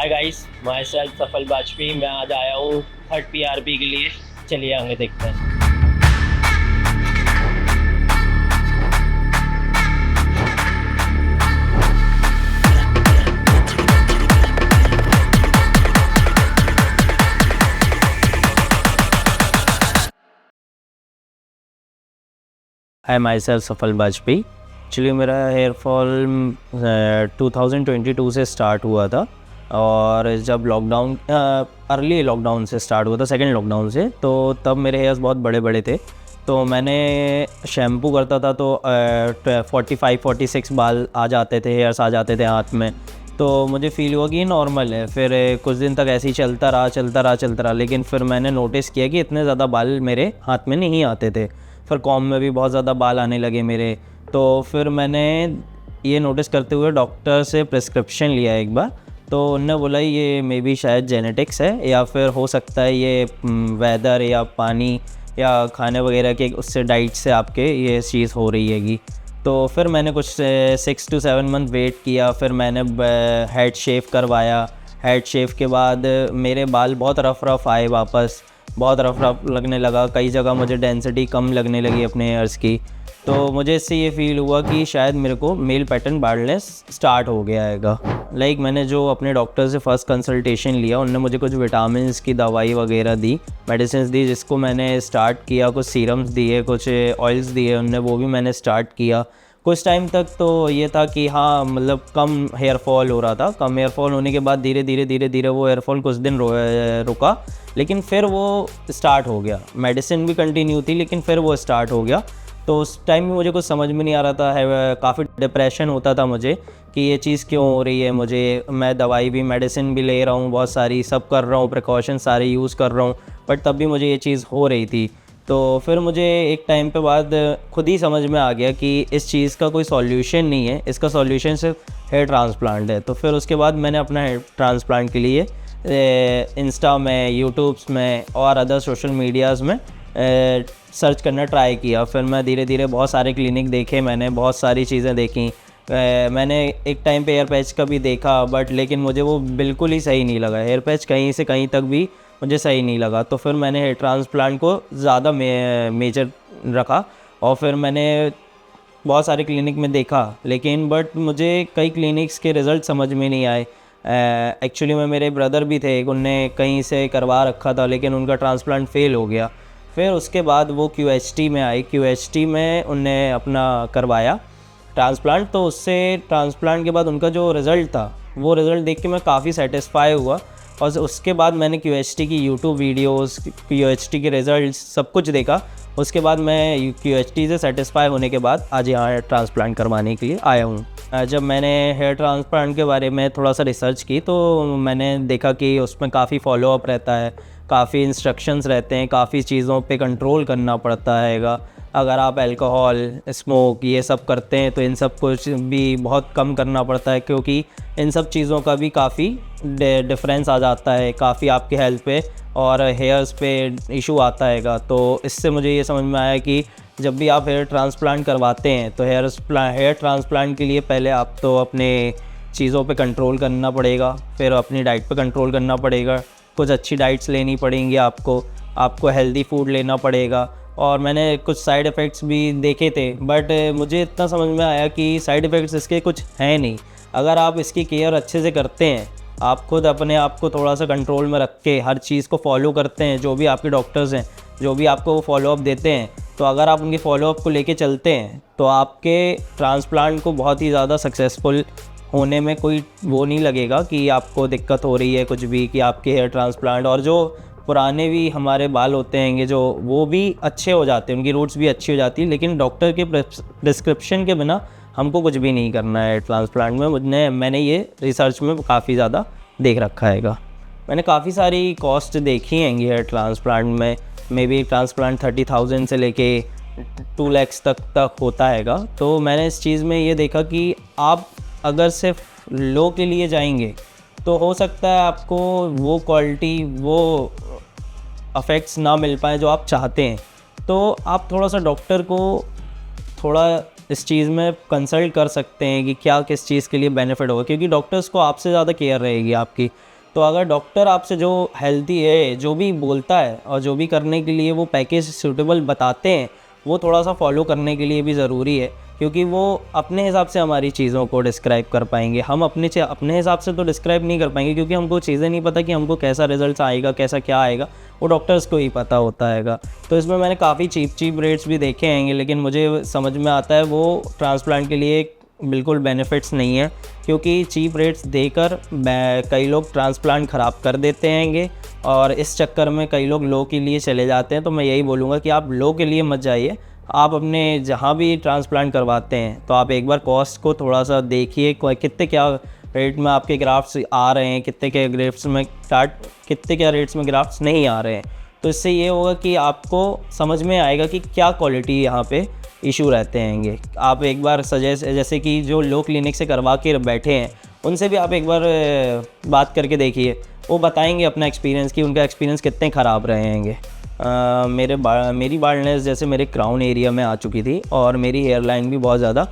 हाय guys, myself सफल वाजपेयी। मैं आज आया हूँ थर्ड पीआरपी के लिए। चलिए आगे देखते हैं। हाय माई सेल्फ सफल वाजपेयी। एक्चुअली मेरा हेयर फॉल 2022 से स्टार्ट हुआ था, और जब लॉकडाउन अर्ली लॉकडाउन से स्टार्ट हुआ था, सेकेंड लॉकडाउन से, तो तब मेरे हेयर्स बहुत बड़े बड़े थे। तो मैंने शैम्पू करता था तो 45-46 बाल आ जाते थे, हेयर्स आ जाते थे हाथ में। तो मुझे फ़ील हुआ कि ये नॉर्मल है। फिर कुछ दिन तक ऐसे ही चलता रहा, लेकिन फिर मैंने नोटिस किया कि इतने ज़्यादा बाल मेरे हाथ में नहीं आते थे। फिर कॉम में भी बहुत ज़्यादा बाल आने लगे मेरे। तो फिर मैंने ये नोटिस करते हुए डॉक्टर से प्रिस्क्रिप्शन लिया एक बार। तो उन्होंने बोला ये मे बी शायद जेनेटिक्स है, या फिर हो सकता है ये वेदर या पानी या खाने वगैरह के उससे डाइट से आपके ये चीज़ हो रही हैगी। तो फिर मैंने कुछ 6 to 7 मंथ वेट किया। फिर मैंने हेड शेव करवाया। हेड शेव के बाद मेरे बाल बहुत रफ़ आए वापस, बहुत रफ़ लगने लगा। कई जगह मुझे डेंसिटी कम लगने लगी अपने हेयर्स की। तो मुझे इससे ये फ़ील हुआ कि शायद मेरे को मेल पैटर्न बाल्डनेस स्टार्ट हो गया हैगा। मैंने जो अपने डॉक्टर से फ़र्स्ट कंसल्टेशन लिया, उन्होंने मुझे कुछ विटामिन्स की दवाई वगैरह दी, मेडिसिन दी, जिसको मैंने स्टार्ट किया। कुछ सीरम्स दिए, कुछ ऑयल्स दिए उन्होंने, वो भी मैंने स्टार्ट किया। कुछ टाइम तक तो ये था कि हाँ, मतलब कम हेयर फॉल हो रहा था। कम हेयर फॉल होने के बाद धीरे धीरे वो हेयर फॉल कुछ दिन रुका, लेकिन फिर वो स्टार्ट हो गया। मेडिसिन भी कंटिन्यू थी, लेकिन फिर वो स्टार्ट हो गया। तो उस टाइम में मुझे कुछ समझ में नहीं आ रहा था, है काफ़ी डिप्रेशन होता था मुझे कि ये चीज़ क्यों हो रही है मुझे। मैं दवाई भी, मेडिसिन भी ले रहा हूँ, बहुत सारी सब कर रहा हूँ, प्रिकॉशन सारे यूज़ कर रहा हूँ, बट तब भी मुझे ये चीज़ हो रही थी। तो फिर मुझे एक टाइम पे बाद खुद ही समझ में आ गया कि इस चीज़ का कोई सॉल्यूशन नहीं है, इसका सॉल्यूशन सिर्फ हेयर ट्रांसप्लांट है। तो फिर उसके बाद मैंने अपना हेयर ट्रांसप्लांट के लिए इंस्टा में, यूट्यूब्स में और अदर सोशल मीडियाज़ में सर्च करना ट्राई किया। फिर मैं धीरे धीरे बहुत सारे क्लिनिक देखे, मैंने बहुत सारी चीज़ें देखी। मैंने एक टाइम पे हेयर पैच का भी देखा, बट लेकिन मुझे वो बिल्कुल ही सही नहीं लगा। हेयर पैच कहीं से कहीं तक भी मुझे सही नहीं लगा। तो फिर मैंने हेयर ट्रांसप्लांट को ज़्यादा मेजर रखा, और फिर मैंने बहुत सारे क्लिनिक में देखा, लेकिन बट मुझे कई क्लिनिक्स के रिज़ल्ट समझ में नहीं आए। एक्चुअली में मेरे ब्रदर भी थे, उनने कहीं से करवा रखा था, लेकिन उनका ट्रांसप्लांट फ़ेल हो गया। फिर उसके बाद वो QHT में आई, QHT में उनने अपना करवाया ट्रांसप्लांट। तो उससे ट्रांसप्लांट के बाद उनका जो रिज़ल्ट था, वो रिज़ल्ट देख के मैं काफ़ी सेटिस्फाई हुआ। और उसके बाद मैंने QHT की यूट्यूब वीडियोस, QHT के रिज़ल्ट सब कुछ देखा। उसके बाद मैं QHT से सेटिस्फाई होने के बाद आज यहाँ ट्रांसप्लांट करवाने के लिए आया हूँ। जब मैंने हेयर ट्रांसप्लांट के बारे में थोड़ा सा रिसर्च की, तो मैंने देखा कि उसमें काफ़ी फॉलोअप रहता है, काफ़ी इंस्ट्रक्शंस रहते हैं, काफ़ी चीज़ों पे कंट्रोल करना पड़ता हैगा। अगर आप अल्कोहल, स्मोक ये सब करते हैं तो इन सब कुछ भी बहुत कम करना पड़ता है, क्योंकि इन सब चीज़ों का भी काफ़ी डिफरेंस आ जाता है, काफ़ी आपके हेल्थ पे और हेयर्स पे इशू आता हैगा। तो इससे मुझे ये समझ में आया कि जब भी आप हेयर ट्रांसप्लांट करवाते हैं, तो हेयर ट्रांसप्लांट के लिए पहले आप तो अपने चीज़ों पे कंट्रोल करना पड़ेगा, फिर अपनी डाइट पे कंट्रोल करना पड़ेगा। कुछ अच्छी डाइट्स लेनी पड़ेंगी आपको हेल्दी फूड लेना पड़ेगा। और मैंने कुछ साइड इफ़ेक्ट्स भी देखे थे, बट मुझे इतना समझ में आया कि साइड इफ़ेक्ट्स इसके कुछ हैं नहीं। अगर आप इसकी केयर अच्छे से करते हैं, आप खुद अपने आप को थोड़ा सा कंट्रोल में रख के हर चीज़ को फॉलो करते हैं, जो भी आपके डॉक्टर्स हैं, जो भी आपको फॉलोअप देते हैं, तो अगर आप उनके फॉलोअप को लेके चलते हैं, तो आपके ट्रांसप्लांट को बहुत ही ज़्यादा सक्सेसफुल होने में कोई वो नहीं लगेगा कि आपको दिक्कत हो रही है कुछ भी, कि आपके हेयर ट्रांसप्लांट और जो पुराने भी हमारे बाल होते हैं जो वो भी अच्छे हो जाते हैं, उनकी रूट्स भी अच्छी हो जाती है। लेकिन डॉक्टर के प्रिस्क्रिप्शन के बिना हमको कुछ भी नहीं करना है ट्रांसप्लांट में। मैंने ये रिसर्च में काफ़ी ज़्यादा देख रखा हैगा। मैंने काफ़ी सारी कॉस्ट देखी हैं हेयर ट्रांसप्लांट में। मे बी ट्रांसप्लांट 30,000 से लेके 2 lakhs तक होता हैगा। तो मैंने इस चीज़ में ये देखा कि आप अगर सिर्फ लो के लिए जाएंगे, तो हो सकता है आपको वो क्वालिटी, वो अफेक्ट्स ना मिल पाए जो आप चाहते हैं। तो आप थोड़ा सा डॉक्टर को थोड़ा इस चीज़ में कंसल्ट कर सकते हैं कि क्या किस चीज़ के लिए बेनिफिट होगा, क्योंकि डॉक्टर्स को आपसे ज़्यादा केयर रहेगी आपकी। तो अगर डॉक्टर आपसे जो हेल्दी है जो भी बोलता है और जो भी करने के लिए वो पैकेज सूटेबल बताते हैं, वो थोड़ा सा फॉलो करने के लिए भी ज़रूरी है, क्योंकि वो अपने हिसाब से हमारी चीज़ों को डिस्क्राइब कर पाएंगे। हम अपने हिसाब से तो डिस्क्राइब नहीं कर पाएंगे, क्योंकि हमको चीज़ें नहीं पता कि हमको कैसा रिजल्ट आएगा, कैसा क्या आएगा, वो डॉक्टर्स को ही पता होता हैगा। तो इसमें मैंने काफ़ी चीप रेट्स भी देखे हैंगे, लेकिन मुझे समझ में आता है वो ट्रांसप्लांट के लिए बिल्कुल बेनिफिट्स नहीं है, क्योंकि चीप रेट्स देकर कई लोग ट्रांसप्लांट ख़राब कर देते हैंगे और इस चक्कर में कई लोग लो के लिए चले जाते हैं। तो मैं यही बोलूँगा कि आप लो के लिए मत जाइए। आप अपने जहाँ भी ट्रांसप्लांट करवाते हैं तो आप एक बार कॉस्ट को थोड़ा सा देखिए, कितने क्या रेट में आपके ग्राफ्ट्स आ रहे हैं, कितने क्या रेट्स में ग्राफ्ट्स नहीं आ रहे हैं। तो इससे ये होगा कि आपको समझ में आएगा कि क्या क्वालिटी यहाँ पे इशू रहते हैंगे। आप एक बार जैसे कि जो लो क्लिनिक से करवा के बैठे हैं उनसे भी आप एक बार बात करके देखिए, वो बताएंगे अपना एक्सपीरियंस कि उनका एक्सपीरियंस कितने ख़राब रहे हैंगे। मेरी बाल्डनेस जैसे मेरे क्राउन एरिया में आ चुकी थी और मेरी हेयर लाइन भी बहुत ज़्यादा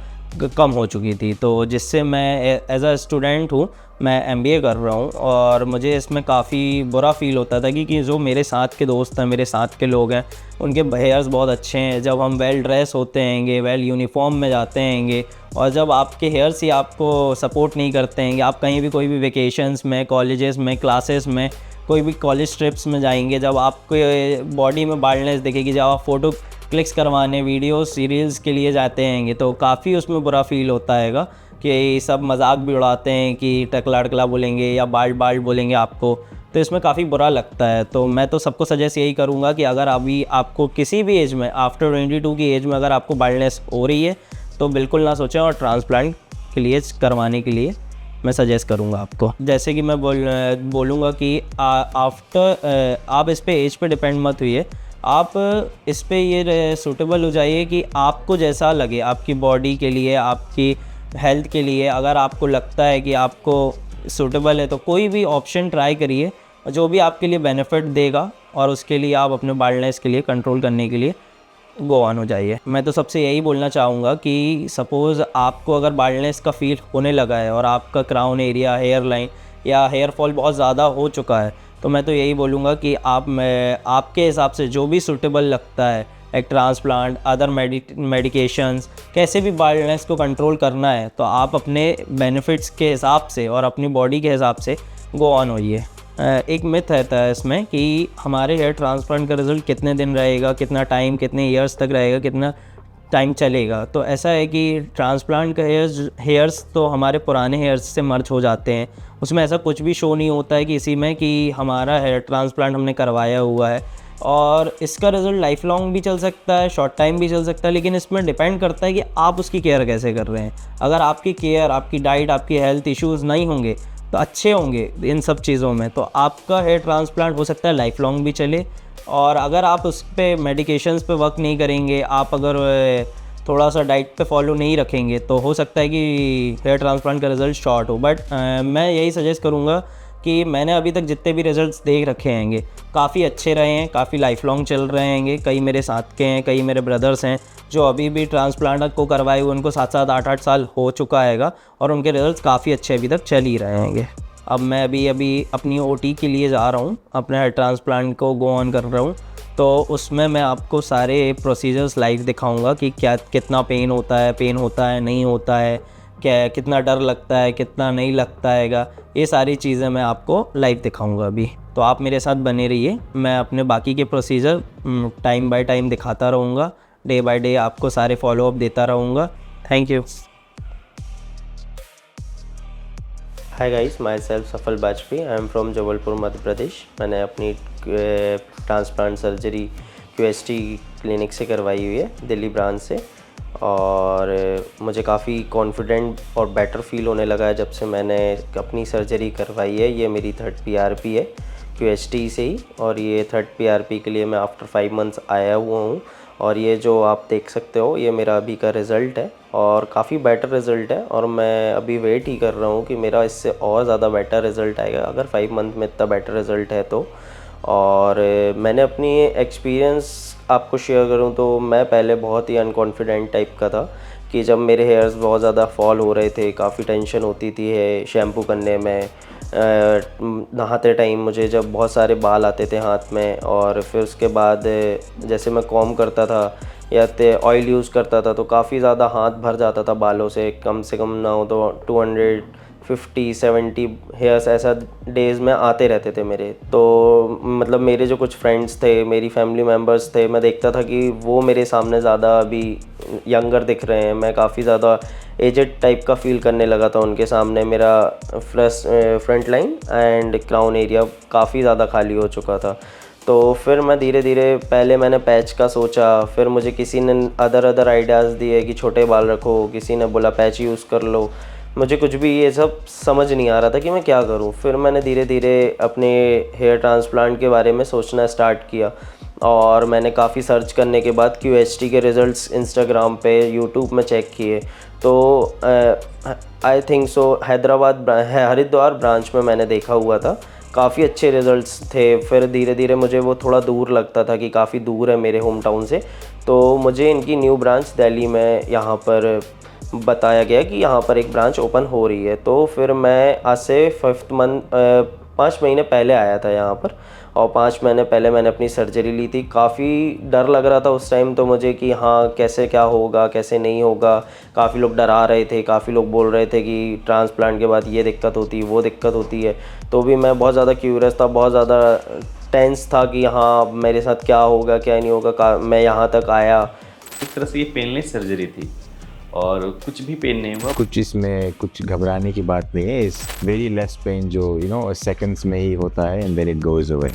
कम हो चुकी थी, तो जिससे मैं एज अ स्टूडेंट हूँ, मैं एमबीए कर रहा हूँ और मुझे इसमें काफ़ी बुरा फील होता था कि जो मेरे साथ के दोस्त हैं, मेरे साथ के लोग हैं, उनके हेयर्स बहुत अच्छे हैं। जब हम वेल ड्रेस होते हैंगे, वेल यूनिफॉर्म में जाते हैंगे, और जब आपके हेयर्स ही आपको सपोर्ट नहीं करते हैंगे, आप कहीं भी कोई भी वेकेशंस में, कॉलेजेस में, क्लासेस में, कोई भी कॉलेज ट्रिप्स में जाएंगे, जब आपको बॉडी में बाल्डनेस दिखेगी, जब आप फ़ोटो क्लिक्स करवाने, वीडियो सीरियल्स के लिए जाते हैंगे, तो काफ़ी उसमें बुरा फील होता हैगा कि सब मजाक भी उड़ाते हैं कि टकला टकला बोलेंगे या बाल्ड बोलेंगे आपको। तो इसमें काफ़ी बुरा लगता है। तो मैं तो सबको सजेस्ट यही करूँगा कि अगर अभी आपको किसी भी एज में, आफ्टर 22 की एज में अगर आपको बाल्डनेस हो रही है तो बिल्कुल ना सोचें, और ट्रांसप्लांट के लिए करवाने के लिए मैं सजेस्ट करूँगा आपको। जैसे कि मैं बोलूँगा कि आफ्टर आप इस पे एज पे डिपेंड मत हुई, आप इस पे ये सूटेबल हो जाइए कि आपको जैसा लगे, आपकी बॉडी के लिए, आपकी हेल्थ के लिए। अगर आपको लगता है कि आपको सूटेबल है तो कोई भी ऑप्शन ट्राई करिए जो भी आपके लिए बेनिफिट देगा, और उसके लिए आप अपने बाल्डनेस के लिए कंट्रोल करने के लिए गो ऑन हो जाइए। मैं तो सबसे यही बोलना चाहूँगा कि सपोज़ आपको अगर बाल्डनेस का फील होने लगा है और आपका क्राउन एरिया, हेयर लाइन या हेयर फॉल बहुत ज़्यादा हो चुका है, तो मैं तो यही बोलूँगा कि आपके हिसाब से जो भी सूटेबल लगता है, एक ट्रांसप्लांट, अदर मेडिकेशंस, कैसे भी बाल्डनेस को कंट्रोल करना है, तो आप अपने बेनिफिट्स के हिसाब से और अपनी बॉडी के हिसाब से गो ऑन होइए। एक मिथ रहता है इसमें कि हमारे हेयर ट्रांसप्लांट का रिज़ल्ट कितने दिन रहेगा, कितना टाइम, कितने ईयर्स तक रहेगा, कितना टाइम चलेगा। तो ऐसा है कि ट्रांसप्लांट का हेयर्स तो हमारे पुराने हेयर्स से मर्ज हो जाते हैं, उसमें ऐसा कुछ भी शो नहीं होता है कि इसी में कि हमारा हेयर ट्रांसप्लांट हमने करवाया हुआ है, और इसका रिज़ल्ट लाइफ लॉन्ग भी चल सकता है, शॉर्ट टाइम भी चल सकता है। लेकिन इसमें डिपेंड करता है कि आप उसकी केयर कैसे कर रहे हैं। अगर आपकी केयर, आपकी डाइट, आपकी हेल्थ इश्यूज़ नहीं होंगे तो अच्छे होंगे इन सब चीज़ों में, तो आपका हेयर ट्रांसप्लांट हो सकता है लाइफ लॉन्ग भी चले। और अगर आप उस पर मेडिकेशंस पे वर्क नहीं करेंगे, आप अगर थोड़ा सा डाइट पे फॉलो नहीं रखेंगे, तो हो सकता है कि हेयर ट्रांसप्लांट का रिज़ल्ट शॉर्ट हो। बट मैं यही सजेस्ट करूँगा कि मैंने अभी तक जितने भी रिज़ल्ट्स देख रखे हैंगे काफ़ी अच्छे रहे हैं, काफ़ी लाइफ लॉन्ग चल रहे हैंगे। कई मेरे साथ के हैं, कई मेरे ब्रदर्स हैं जो अभी भी ट्रांसप्लांट को करवाए हुए, उनको 7-7, 8-8 साल हो चुका हैगा और उनके रिज़ल्ट्स काफ़ी अच्छे अभी तक चल ही रहे हैंगे। अब मैं अभी अपनी ओटी के लिए जा रहा हूँ, अपने हेयर ट्रांसप्लांट को गो ऑन कर रहा हूँ, तो उसमें मैं आपको सारे प्रोसीजर्स लाइव दिखाऊंगा कि कितना पेन होता है नहीं होता है, कितना डर लगता है, कितना नहीं लगता हैगा। ये सारी चीज़ें मैं आपको लाइव दिखाऊंगा अभी, तो आप मेरे साथ बने रहिए। मैं अपने बाकी के प्रोसीजर टाइम बाय टाइम दिखाता रहूँगा, डे बाय डे आपको सारे फॉलोअप देता रहूँगा। Thank you. Hi guys, myself Saphal Bajpai, I am from Jabalpur Madhya Pradesh. मैंने अपनी ट्रांसप्लांट सर्जरी QST क्लिनिक से करवाई हुई है, दिल्ली ब्रांच से, और मुझे काफ़ी कॉन्फिडेंट और बेटर फील होने लगा है जब से मैंने अपनी सर्जरी करवाई है। ये मेरी 3rd PRP है QST से ही, और ये 3rd PRP के लिए मैं आफ्टर 5 मंथ्स आया हुआ हूँ। और ये जो आप देख सकते हो, ये मेरा अभी का रिज़ल्ट है और काफ़ी बेटर रिज़ल्ट है, और मैं अभी वेट ही कर रहा हूँ कि मेरा इससे और ज़्यादा बेटर रिज़ल्ट आएगा अगर 5 मंथ में इतना बेटर रिज़ल्ट है तो। और मैंने अपनी एक्सपीरियंस आपको शेयर करूँ तो मैं पहले बहुत ही अनकॉन्फिडेंट टाइप का था कि जब मेरे हेयर्स बहुत ज़्यादा फॉल हो रहे थे, काफ़ी टेंशन होती थी है शैम्पू करने में, नहाते टाइम मुझे जब बहुत सारे बाल आते थे हाथ में, और फिर उसके बाद जैसे मैं कॉम करता था या ऑयल यूज़ करता था तो काफ़ी ज़्यादा हाथ भर जाता था बालों से कम ना हो तो 250-70 हेयर्स ऐसा डेज़ में आते रहते थे मेरे। तो मतलब मेरे जो कुछ फ्रेंड्स थे, मेरी फैमिली मेम्बर्स थे, मैं देखता था कि वो मेरे सामने ज़्यादा अभी यंगर दिख रहे हैं, मैं काफ़ी ज़्यादा एजेड टाइप का फ़ील करने लगा था उनके सामने। मेरा front line and crown area काफ़ी ज़्यादा खाली हो चुका था। तो फिर मैं धीरे धीरे, पहले मैंने पैच का सोचा, फिर मुझे किसी ने अदर आइडियाज़ दिए कि छोटे बाल रखो, किसी ने बोला पैच यूज़ कर लो। मुझे कुछ भी ये सब समझ नहीं आ रहा था कि मैं क्या करूं। फिर मैंने धीरे धीरे अपने हेयर ट्रांसप्लांट के बारे में सोचना स्टार्ट किया, और मैंने काफ़ी सर्च करने के बाद QHT के रिज़ल्ट्स इंस्टाग्राम पे, यूट्यूब में चेक किए। तो I think so Haridwar branch में मैंने देखा हुआ था, काफ़ी अच्छे रिज़ल्ट्स थे। फिर धीरे धीरे मुझे वो थोड़ा दूर लगता था कि काफ़ी दूर है मेरे होम टाउन से, तो मुझे इनकी न्यू ब्रांच दिल्ली में यहाँ पर बताया गया कि यहाँ पर एक ब्रांच ओपन हो रही है। तो फिर मैं आज से 5 महीने पहले आया था यहाँ पर, और 5 महीने पहले मैंने अपनी सर्जरी ली थी। काफ़ी डर लग रहा था उस टाइम तो मुझे कि हाँ कैसे क्या होगा कैसे नहीं होगा। काफ़ी लोग डरा रहे थे, काफ़ी लोग बोल रहे थे कि ट्रांसप्लांट के बाद ये दिक्कत होती है वो दिक्कत होती है। तो भी मैं बहुत ज़्यादा क्यूरियस था, बहुत ज़्यादा टेंस था कि हाँ मेरे साथ क्या होगा क्या नहीं होगा। मैं यहाँ तक आया, एक तरह से ये पेनलेस सर्जरी थी और कुछ भी पेन नहीं हुआ। कुछ इसमें कुछ घबराने की बात नहीं है। इस वेरी लेस पेन जो सेकंड्स में ही होता है and then it goes away.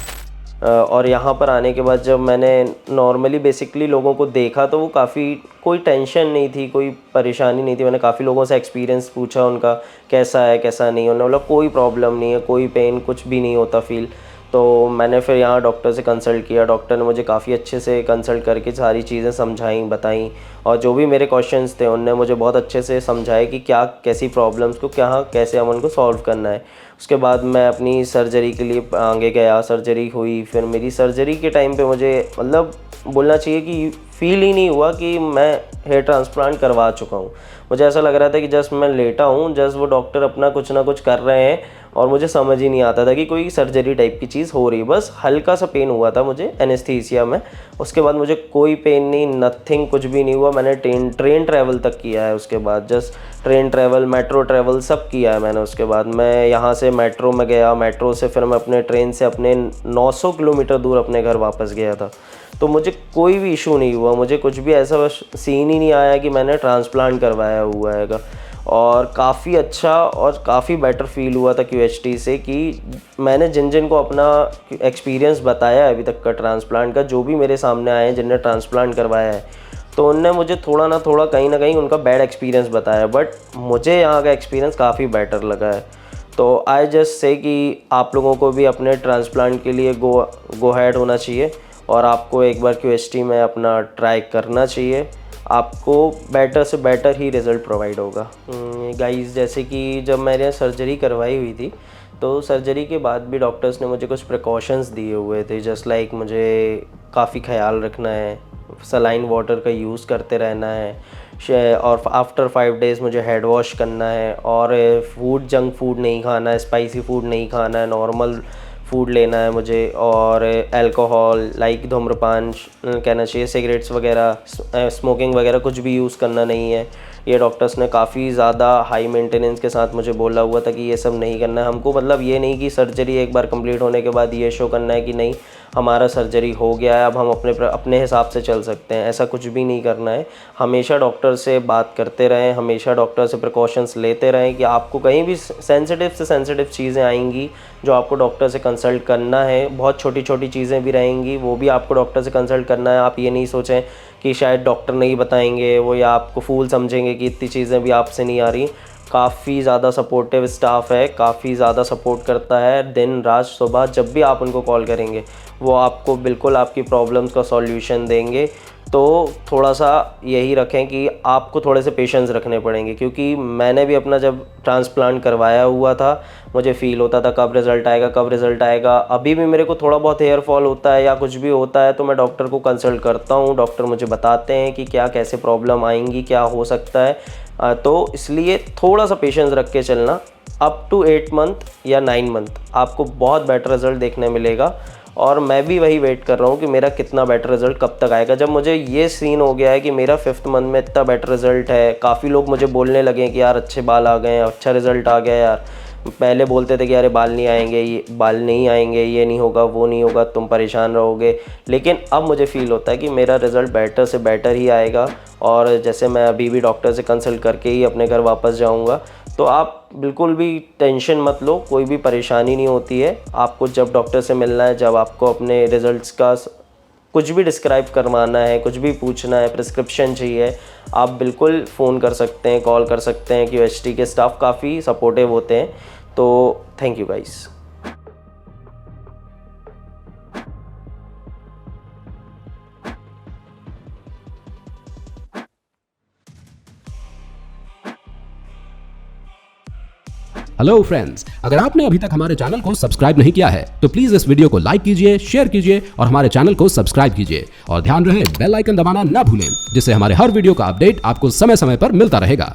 और यहाँ पर आने के बाद जब मैंने नॉर्मली बेसिकली लोगों को देखा तो वो काफ़ी, कोई टेंशन नहीं थी, कोई परेशानी नहीं थी। मैंने काफ़ी लोगों से एक्सपीरियंस पूछा उनका कैसा है कैसा नहीं, उन्होंने बोला कोई प्रॉब्लम नहीं है, कोई पेन कुछ भी नहीं होता फील। तो मैंने फिर यहाँ डॉक्टर से कंसल्ट किया, डॉक्टर ने मुझे काफ़ी अच्छे से कंसल्ट करके सारी चीज़ें समझाई बताई, और जो भी मेरे क्वेश्चंस थे उनने मुझे बहुत अच्छे से समझाए कि क्या कैसी प्रॉब्लम्स को क्या कैसे हम उनको सॉल्व करना है। उसके बाद मैं अपनी सर्जरी के लिए आगे गया, सर्जरी हुई। फिर मेरी सर्जरी के टाइम पे मुझे मतलब बोलना चाहिए कि फील ही नहीं हुआ कि मैं हेयर ट्रांसप्लांट करवा चुका हूँ। मुझे ऐसा लग रहा था कि जस्ट मैं लेटा हूँ, जस्ट वो डॉक्टर अपना कुछ ना कुछ कर रहे हैं, और मुझे समझ ही नहीं आता था कि कोई सर्जरी टाइप की चीज़ हो रही है। बस हल्का सा पेन हुआ था मुझे एनेस्थीसिया में, उसके बाद मुझे कोई पेन नहीं, नथिंग, कुछ भी नहीं हुआ। मैंने ट्रेन ट्रैवल तक किया है उसके बाद, just train travel, metro travel सब किया है मैंने। उसके बाद मैं यहाँ से मेट्रो में गया, मेट्रो से फिर मैं अपने ट्रेन से अपने 900 किलोमीटर दूर अपने घर वापस गया था। तो मुझे कोई भी इशू नहीं हुआ, मुझे कुछ भी ऐसा सीन ही नहीं आया कि मैंने ट्रांसप्लांट करवाया हुआ है। और काफ़ी अच्छा और काफ़ी बेटर फील हुआ था QHT से, कि मैंने जिन जिन को अपना एक्सपीरियंस बताया है अभी तक का ट्रांसप्लांट का, जो भी मेरे सामने आए हैं जिनने ट्रांसप्लांट करवाया है, तो उनने मुझे थोड़ा ना थोड़ा कहीं ना कहीं उनका बैड एक्सपीरियंस बताया, बट मुझे यहाँ का एक्सपीरियंस काफ़ी बेटर लगा है। तो आई जस्ट से कि आप लोगों को भी अपने ट्रांसप्लांट के लिए गो हैड होना चाहिए, और आपको एक बार QHT में अपना ट्राई करना चाहिए, आपको बेटर से बेटर ही रिज़ल्ट प्रोवाइड होगा। गाइस, जैसे कि जब मैंने सर्जरी करवाई हुई थी तो सर्जरी के बाद भी डॉक्टर्स ने मुझे कुछ प्रिकॉशंस दिए हुए थे, जस्ट लाइक मुझे काफ़ी ख्याल रखना है, सलाइन वाटर का यूज़ करते रहना है, और आफ्टर 5 डेज़ मुझे हेड वॉश करना है, और जंक फूड नहीं खाना है, स्पाइसी फूड नहीं खाना है, नॉर्मल फूड लेना है मुझे, और अल्कोहल लाइक धूम्रपान कहना चाहिए, सिगरेट्स वगैरह, स्मोकिंग वगैरह कुछ भी यूज़ करना नहीं है। ये डॉक्टर्स ने काफ़ी ज़्यादा हाई मेंटेनेंस के साथ मुझे बोला हुआ था कि ये सब नहीं करना है हमको। मतलब ये नहीं कि सर्जरी एक बार कंप्लीट होने के बाद ये शो करना है कि नहीं हमारा सर्जरी हो गया है, अब हम अपने हिसाब से चल सकते हैं, ऐसा कुछ भी नहीं करना है। हमेशा डॉक्टर से बात करते रहें, हमेशा डॉक्टर से प्रिकॉशंस लेते रहें कि आपको कहीं भी सेंसिटिव चीज़ें आएंगी जो आपको डॉक्टर से कंसल्ट करना है। बहुत छोटी छोटी चीज़ें भी रहेंगी, वो भी आपको डॉक्टर से कंसल्ट करना है। आप ये नहीं सोचें कि शायद डॉक्टर नहीं बताएंगे वो, या आपको फूल समझेंगे कि इतनी चीज़ें भी आपसे नहीं आ रही। काफ़ी ज़्यादा सपोर्टिव स्टाफ है, काफ़ी ज़्यादा सपोर्ट करता है, दिन रात सुबह जब भी आप उनको कॉल करेंगे वो आपको बिल्कुल आपकी प्रॉब्लम्स का सॉल्यूशन देंगे। तो थोड़ा सा यही रखें कि आपको थोड़े से पेशेंस रखने पड़ेंगे, क्योंकि मैंने भी अपना जब ट्रांसप्लांट करवाया हुआ था मुझे फ़ील होता था कब रिज़ल्ट आएगा कब रिज़ल्ट आएगा। अभी भी मेरे को थोड़ा बहुत हेयर फॉल होता है या कुछ भी होता है तो मैं डॉक्टर को कंसल्ट करता हूँ, डॉक्टर मुझे बताते हैं कि क्या कैसे प्रॉब्लम आएंगी, क्या हो सकता है। तो इसलिए थोड़ा सा पेशेंस रख के चलना, अप टू 8 मंथ या 9 मंथ आपको बहुत बेटर रिज़ल्ट देखने मिलेगा। और मैं भी वही वेट कर रहा हूँ कि मेरा कितना बेटर रिज़ल्ट कब तक आएगा। जब मुझे ये सीन हो गया है कि मेरा 5th मंथ में इतना बेटर रिज़ल्ट है, काफ़ी लोग मुझे बोलने लगे कि यार अच्छे बाल आ गए हैं, अच्छा रिज़ल्ट आ गया यार। पहले बोलते थे कि अरे बाल नहीं आएंगे, ये बाल नहीं आएंगे, ये नहीं होगा, वो नहीं होगा, तुम परेशान रहोगे। लेकिन अब मुझे फ़ील होता है कि मेरा रिज़ल्ट बेटर से बेटर ही आएगा। और जैसे मैं अभी भी डॉक्टर से कंसल्ट करके ही अपने घर वापस जाऊंगा। तो आप बिल्कुल भी टेंशन मत लो, कोई भी परेशानी नहीं होती है। आपको जब डॉक्टर से मिलना है, जब आपको अपने रिज़ल्ट्स का कुछ भी डिस्क्राइब करवाना है, कुछ भी पूछना है, प्रिस्क्रिप्शन चाहिए, आप बिल्कुल फ़ोन कर सकते हैं, कॉल कर सकते हैं। QHT के स्टाफ काफ़ी सपोर्टिव होते हैं। तो thank you guys. Hello friends, अगर आपने अभी तक हमारे चैनल को सब्सक्राइब नहीं किया है तो प्लीज इस वीडियो को लाइक कीजिए, शेयर कीजिए और हमारे चैनल को सब्सक्राइब कीजिए। और ध्यान रहे बेल आइकन दबाना ना भूलें, जिससे हमारे हर वीडियो का अपडेट आपको समय समय पर मिलता रहेगा।